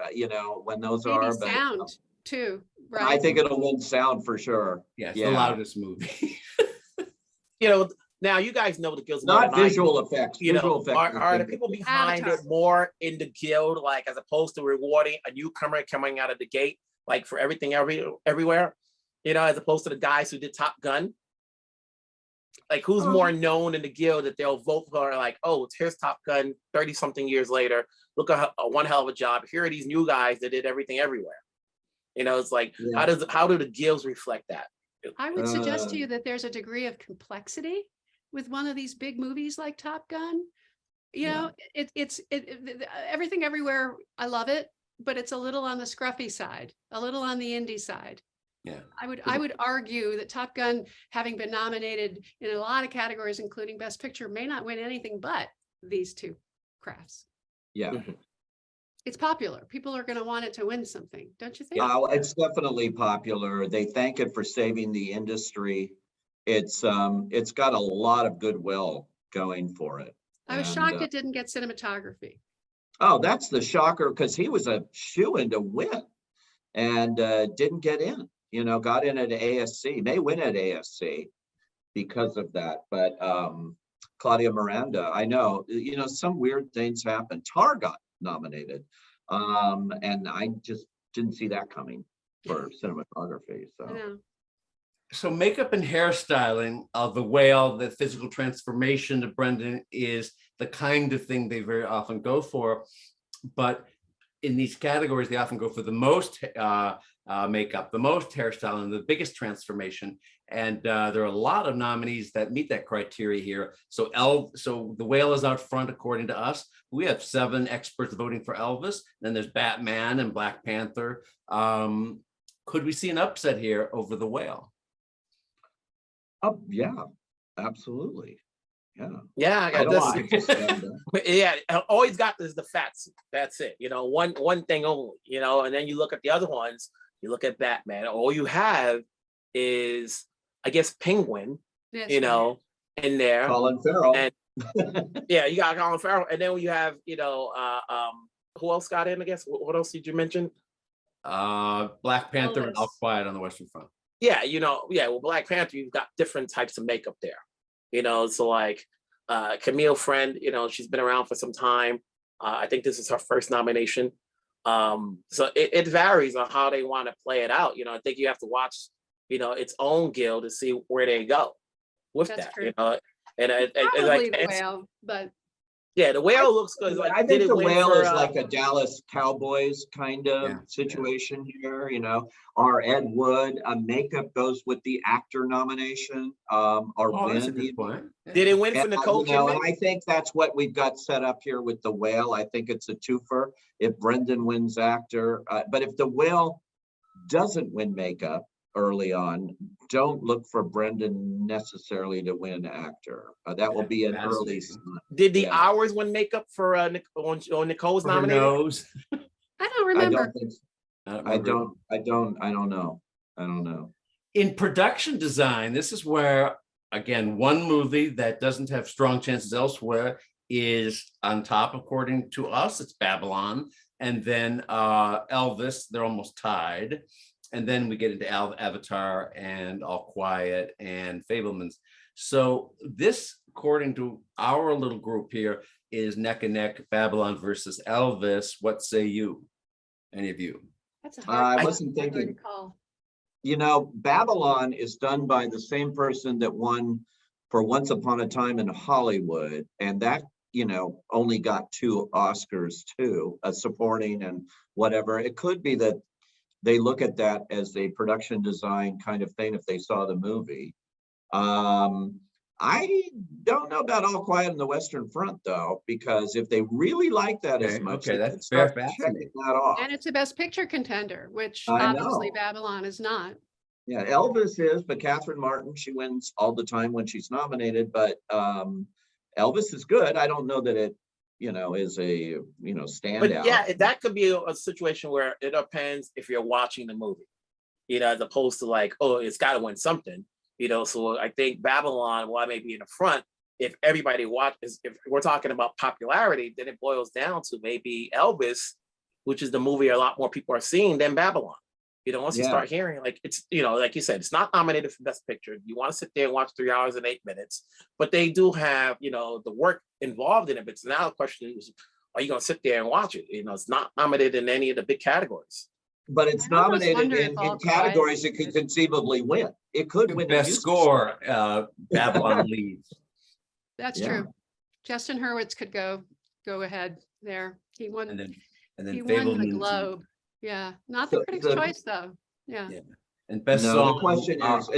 when those Maybe are, but sound too, right? I think it'll win sound for sure. Yeah, it's the loudest movie. Now you guys know the guilds. Not visual effects. Visual effects. Are the people behind Avatar. it more in the guild, like as opposed to rewarding a newcomer coming out of the gate, like for Everything Everywhere, as opposed to the guys who did Top Gun? Like who's more known in the guild that they'll vote for? Like, oh, here's Top Gun 30 something years later. Look at one hell of a job. Here are these new guys that did Everything Everywhere. It's like, how do the guilds reflect that? I would suggest to you that there's a degree of complexity with one of these big movies like Top Gun. It's Everything Everywhere. I love it, but it's a little on the scruffy side, a little on the indie side. Yeah, I would argue that Top Gun, having been nominated in a lot of categories, including Best Picture, may not win anything but these two crafts. Yeah. It's popular. People are going to want it to win something, don't you think? It's definitely popular. They thank it for saving the industry. It's got a lot of goodwill going for it. I was shocked it didn't get cinematography. Oh, that's the shocker, because he was a shoo-in to win and didn't get in. Got in at ASC, may win at ASC because of that. But Claudia Miranda, I know, some weird things happen. Tar got nominated, and I just didn't see that coming for cinematography. So makeup and hairstyling of the whale, the physical transformation of Brendan is the kind of thing they very often go for. But in these categories, they often go for the most makeup, the most hairstyling, the biggest transformation. And there are a lot of nominees that meet that criteria here. So the whale is out front, according to us. We have 7 experts voting for Elvis. Then there's Batman and Black Panther. Could we see an upset here over the whale? Oh, yeah, absolutely. Yeah, I got this. Why? Yeah, all he's got is the facts. That's it. One thing only. And then you look at the other ones. You look at Batman. All you have is, I guess, Penguin. Yes, And in there. Colin Farrell. And yeah, you got Colin Farrell, and then you have who else got in? I guess what else did you mention? Black Panther and All Elvis. Quiet on the Western Front. Yeah, well, Black Panther, you've got different types of makeup there. So like Camille Friend, she's been around for some time. I think this is her first nomination. So it varies on how they want to play it out. I think you have to watch, its own guild to see where they go with That's that. true. And Probably like the Whale, but yeah, the Whale looks good. Like, I did think it the win Whale for, is like a Dallas Cowboys kind of Yeah, situation here, or Ed Wood. Makeup goes with the actor nomination, or Oh, that's a win. good point. Yeah. did it win for And, Nicole and Kidman? I think that's what we've got set up here with the Whale. I think it's a twofer if Brendan wins actor. But if the Whale doesn't win makeup early on, don't look for Brendan necessarily to win actor. That will be an early Fascinating. sign. Did the Yeah. hours win makeup for on Nicole's For her nominated? nose. I don't I remember. don't think so. I don't remember. I don't know. In production design, this is where, again, one movie that doesn't have strong chances elsewhere is on top, according to us. It's Babylon. And then Elvis, they're almost tied. And then we get into Avatar and All Quiet and Fabelmans. So this, according to our little group here, is neck and neck, Babylon versus Elvis. What say you? Any of you? That's a I hard wasn't category thinking. to call. Babylon is done by the same person that won for Once Upon a Time in Hollywood. And that, only got 2 Oscars too, a supporting and whatever. It could be that they look at that as a production design kind of thing if they saw the movie. I don't know about All Quiet on the Western Front though, because if they really like that as much, Okay, they that's could start very checking fascinating. that off. And it's a Best Picture contender, which I obviously know. Babylon is not. Yeah, Elvis is, but Catherine Martin, she wins all the time when she's nominated, but Elvis is good. I don't know that it, is a, standout. But yeah, that could be a situation where it depends if you're watching the movie, as opposed to like, oh, it's got to win something, So I think Babylon, while it may be in the front, if everybody watches, if we're talking about popularity, then it boils down to maybe Elvis, which is the movie a lot more people are seeing than Babylon. Once you start hearing, like, it's, like you said, it's not nominated for Best Picture. You want to sit there and watch 3 hours and 8 minutes, but they do have, the work involved in it. But so now the question is, are you going to sit there and watch it? It's not nominated in any of the big categories. But it's I almost nominated wonder in if All Quiet categories it is- could conceivably win. It could win Best music score, Babylon leads. That's Yeah. true. Justin Hurwitz could go ahead there. He won. And then He won the Fabelmans. Globe. Yeah, not the So- Critics' so- Choice though. Yeah. Yeah. And best No, song. the question is,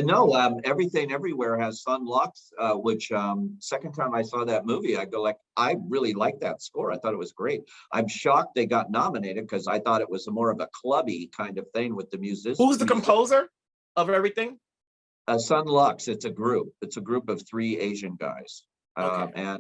Everything Everywhere has Sun Lux, which second time I saw that movie, I go like, I really like that score. I thought it was great. I'm shocked they got nominated because I thought it was more of a clubby kind of thing with the musicians. Who's the composer of everything? Sun Lux, it's a group. It's a group of 3 Asian guys. Okay.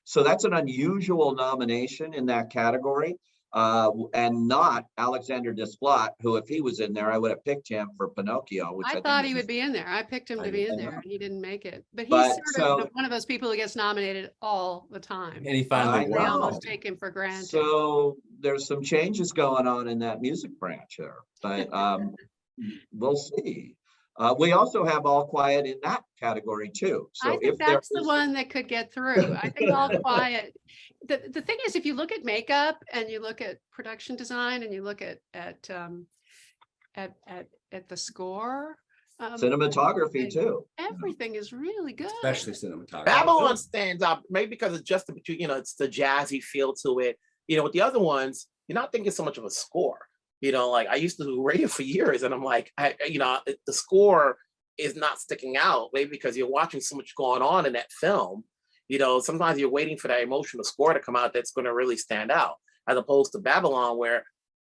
So that's an unusual nomination in that category. And not Alexander Desplat, who, if he was in there, I would have picked him for Pinocchio. Which I think thought is he would be in there. I picked him I to be in know. there and he didn't make it. But he's But sort of so- one of those people who gets nominated all the time. And he finally I They know. won. almost take him for granted. So there's some changes going on in that music branch there, but we'll see. We also have All Quiet in that category too. So I if think there that's the is- one that could get through. I think All Quiet. The thing is, if you look at makeup and you look at production design and you look at the score, cinematography too. everything is really good. Especially cinematography. Babylon stands out, maybe because it's just it's the jazzy feel to it. With the other ones, you're not thinking so much of a score. Like I used to do radio for years, and I'm like, the score is not sticking out, maybe because you're watching so much going on in that film. Sometimes you're waiting for that emotional score to come out that's going to really stand out, as opposed to Babylon, where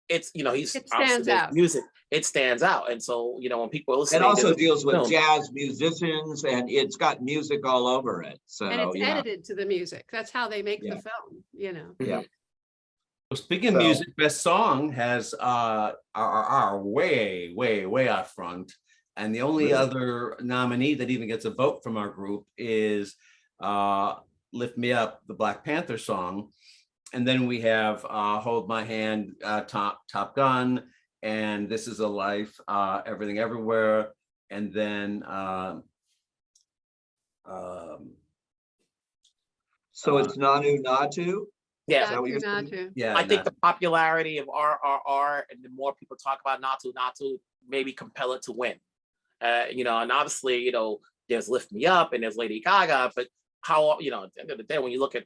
it's It stands out. music, it stands out, and so when people listen, It also deals with jazz musicians, and it's got music all over it. So And it's yeah, edited to the music. That's how they make Yeah. the film, yeah. Well, speaking of So- music, best song has our way out front And the only Really? other nominee that even gets a vote from our group is Lift Me Up, the Black Panther song. And then we have Hold My Hand, Top Gun, and This Is a Life, Everything Everywhere. And then So it's Nanu Natu? Yeah. Is that what you're Not saying? to. yeah, I think the popularity of RRR and the more people talk about Natu, maybe compel it to win. And obviously, there's Lift Me Up and there's Lady Gaga, but how, at the end of the day, when you look at,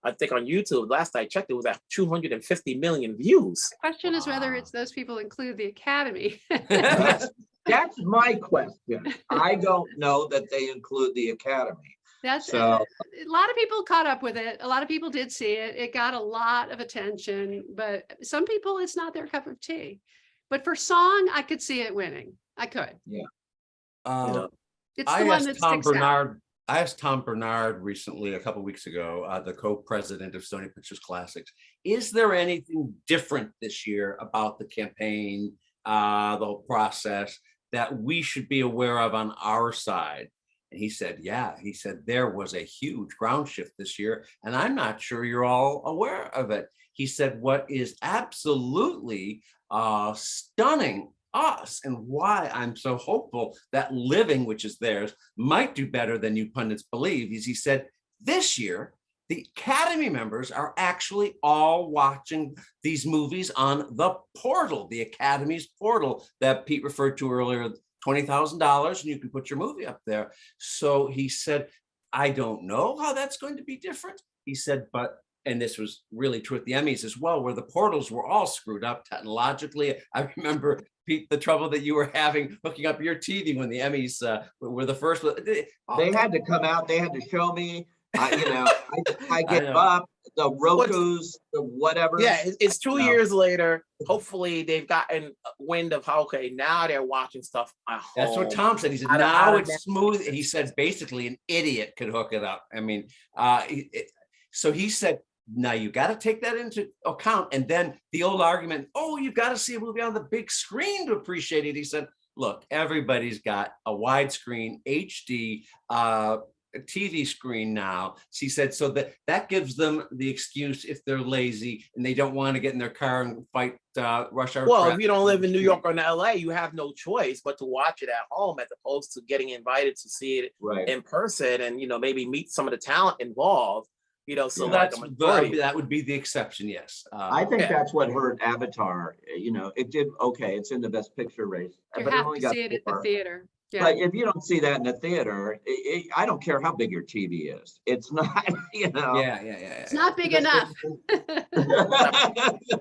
I think on YouTube, last I checked, it was at 250 million views. The question is whether Wow. it's those people include the Academy. That's my question. I don't know that they include the Academy. That's So- a lot of people caught up with it. A lot of people did see it. It got a lot of attention, but some people, it's not their cup of tea. But for song, I could see it winning. I could. It's I the one asked that Tom sticks out. Bernard. I asked Tom Bernard recently, a couple weeks ago, the co-president of Sony Pictures Classics, is there anything different this year about the campaign, the whole process that we should be aware of on our side? And he said, yeah, he said there was a huge ground shift this year, and I'm not sure you're all aware of it. He said, what is absolutely stunning us and why I'm so hopeful that Living, which is theirs, might do better than you pundits believe, is he said, this year, the Academy members are actually all watching these movies on the portal, the Academy's portal that Pete referred to earlier, $20,000, and you can put your movie up there. So he said, I don't know how that's going to be different. He said, but, and this was really true at the Emmys as well, where the portals were all screwed up technologically. I remember, Pete, the trouble that you were having hooking up your TV when the Emmys were the first. They had to come out, they had to show me, I I give know. up, the Rokus, the whatever. Yeah, it's 2 No. years later. Hopefully they've gotten wind of how, okay, now they're watching stuff at home. That's what Tom said. He said, Out of- now out of it's smooth. He said, basically, an idiot could hook it up. I mean, so he said, now you got to take that into account. And then the old argument, oh, you've got to see a movie on the big screen to appreciate it. He said, look, everybody's got a widescreen HD TV screen now. She said, so that gives them the excuse if they're lazy and they don't want to get in their car and fight rush hour. Well, if traffic. you don't live in New York or in LA, you have no choice but to watch it at home as opposed to getting invited to see it Right. in person and maybe meet some of the talent involved. So So like that's a majority. that would be the exception, yes. I think Yeah. that's what hurt Avatar. It did okay. It's in the Best Picture race, You but it have only to got see it at the 4. theater. Yeah. But if you don't see that in the theater, I don't care how big your TV is. It's not, Yeah. It's not big enough.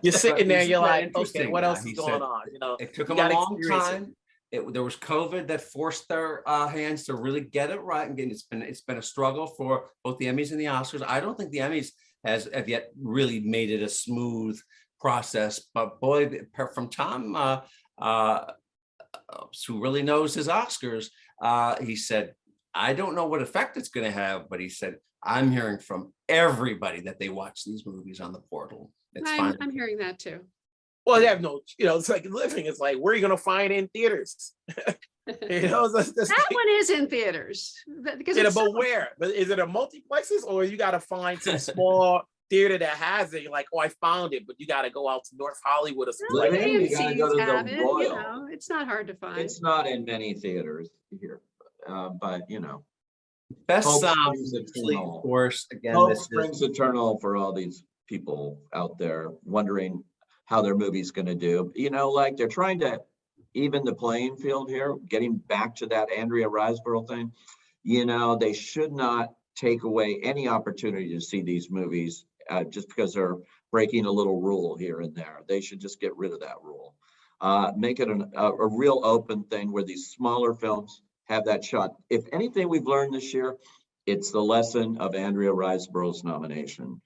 You're sitting there, Isn't you're that like, okay, interesting? what else He is going said on? It took you them a gotta long experience it. time. There was COVID that forced their hands to really get it right. And it's been a struggle for both the Emmys and the Oscars. I don't think the Emmys have yet really made it a smooth process. But boy, from Tom, who really knows his Oscars, he said, I don't know what effect it's going to have, but he said, I'm hearing from everybody that they watch these movies on the portal. It's fine. I'm hearing that too. Well, they have no, it's like Living. It's like, where are you going to find it in theaters? That's That one is in theaters because it's but where? But is it a multiplexes or you got to find some small theater that has it? You're like, oh, I found it, but you got to go out to North Hollywood or well, something. Living, you gotta go to AMC's the have it, Royal. it's not hard to find. It's not in many theaters here, but Best Hope sound, springs obviously, of eternal. course, again, hope this is springs eternal for all these people out there wondering how their movie's going to do. Like they're trying to even the playing field here, getting back to that Andrea Riseborough thing. They should not take away any opportunity to see these movies just because they're breaking a little rule here and there. They should just get rid of that rule. Make it a real open thing where these smaller films have that shot. If anything we've learned this year, it's the lesson of Andrea Riseborough's nomination.